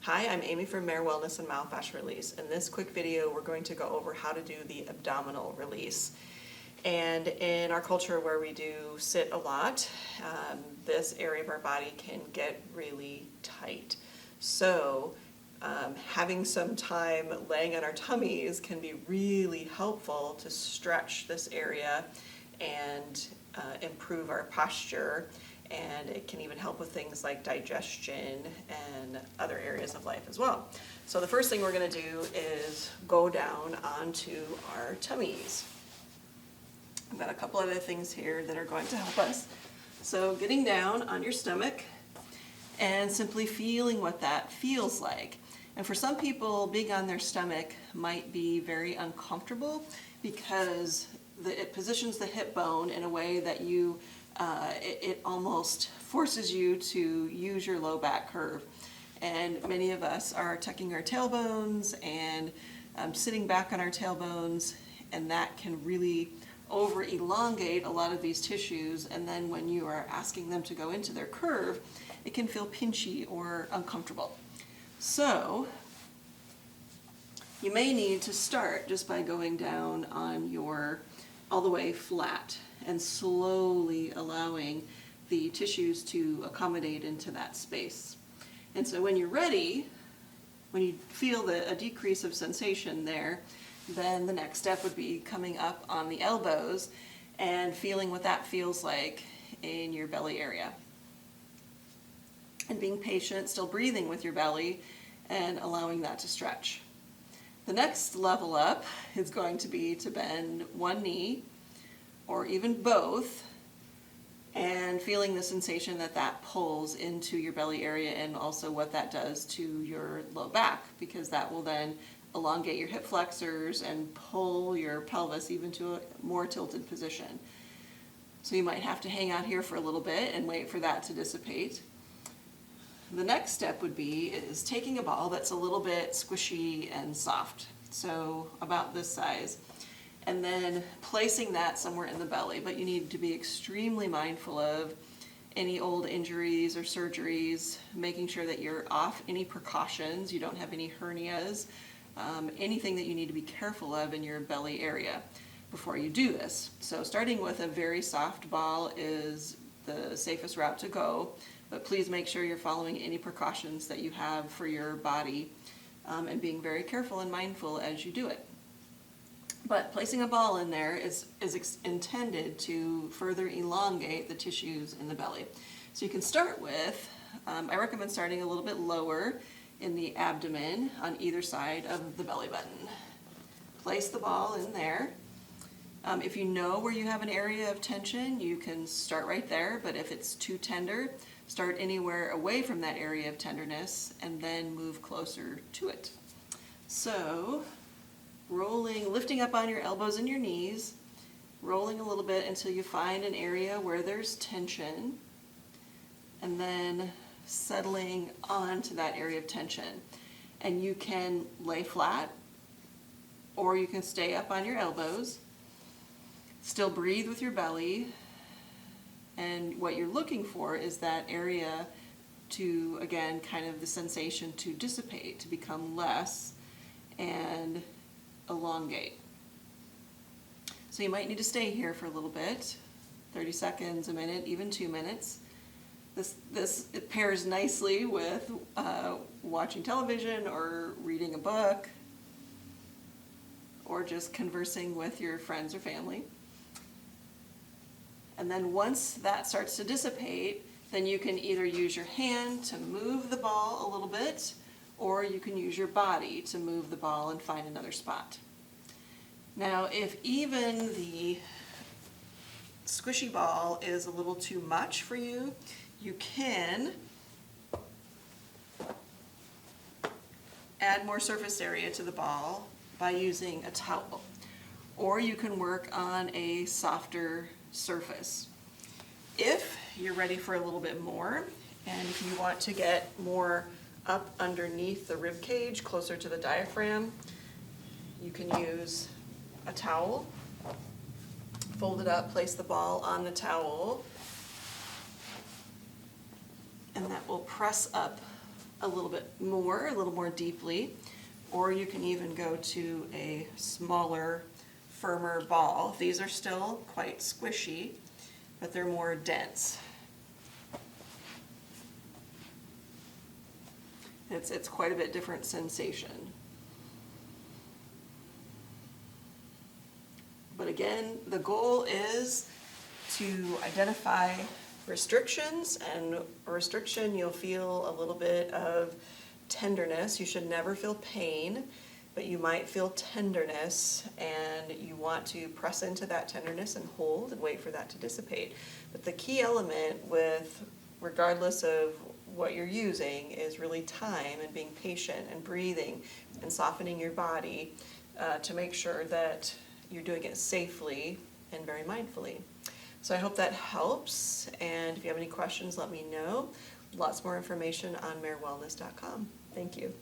Hi, I'm Amy from Mare Wellness and Myofascial Release. In this quick video, we're going to go over how to do the abdominal release. And in our culture where we do sit a lot, this area of our body can get really tight. So having some time laying on our tummies can be really helpful to stretch this area and improve our posture. And it can even help with things like digestion and other areas of life as well. So the first thing we're going to do is go down onto our tummies. I've got a couple other things here that are going to help us. So getting down on your stomach and simply feeling what that feels like. And for some people, being on their stomach might be very uncomfortable because it positions the hip bone in a way that it almost forces you to use your low back curve. And many of us are tucking our tailbones and sitting back on our tailbones, and that can really over elongate a lot of these tissues, and then when you are asking them to go into their curve, it can feel pinchy or uncomfortable. So you may need to start just by going down on your all the way flat and slowly allowing the tissues to accommodate into that space. And so when you're ready, when you feel a decrease of sensation there, then the next step would be coming up on the elbows and feeling what that feels like in your belly area. And being patient, still breathing with your belly and allowing that to stretch. The next level up is going to be to bend one knee or even both, and feeling the sensation that pulls into your belly area, and also what that does to your low back, because that will then elongate your hip flexors and pull your pelvis even to a more tilted position. So you might have to hang out here for a little bit and wait for that to dissipate. The next step would be taking a ball that's a little bit squishy and soft, so about this size, and then placing that somewhere in the belly. But you need to be extremely mindful of any old injuries or surgeries, making sure that you're off any precautions, you don't have any hernias, anything that you need to be careful of in your belly area before you do this. So starting with a very soft ball is the safest route to go, but please make sure you're following any precautions that you have for your body, and being very careful and mindful as you do it. But placing a ball in there is intended to further elongate the tissues in the belly. So you can start with, I recommend starting a little bit lower in the abdomen on either side of the belly button. Place the ball in there. If you know where you have an area of tension, you can start right there, but if it's too tender, start anywhere away from that area of tenderness and then move closer to it. So rolling, lifting up on your elbows and your knees, rolling a little bit until you find an area where there's tension, and then settling onto that area of tension. And you can lay flat, or you can stay up on your elbows. Still breathe with your belly, and what you're looking for is that area to, again, kind of the sensation to dissipate, to become less and elongate. So you might need to stay here for a little bit, 30 seconds, a minute, even 2 minutes. It pairs nicely with watching television or reading a book or just conversing with your friends or family. And then once that starts to dissipate, then you can either use your hand to move the ball a little bit, or you can use your body to move the ball and find another spot. Now, if even the squishy ball is a little too much for you, you can add more surface area to the ball by using a towel, or you can work on a softer surface. If you're ready for a little bit more, and if you want to get more up underneath the rib cage, closer to the diaphragm, you can use a towel, fold it up, place the ball on the towel, and that will press up a little bit more, a little more deeply, or you can even go to a smaller, firmer ball. These are still quite squishy, but they're more dense. It's quite a bit different sensation. But again, the goal is to identify restrictions, and a restriction you'll feel a little bit of tenderness. You should never feel pain, but you might feel tenderness, and you want to press into that tenderness and hold and wait for that to dissipate. But the key element regardless of what you're using, is really time and being patient and breathing and softening your body to make sure that you're doing it safely and very mindfully. So I hope that helps, and if you have any questions, let me know. Lots more information on marewellness.com. Thank you.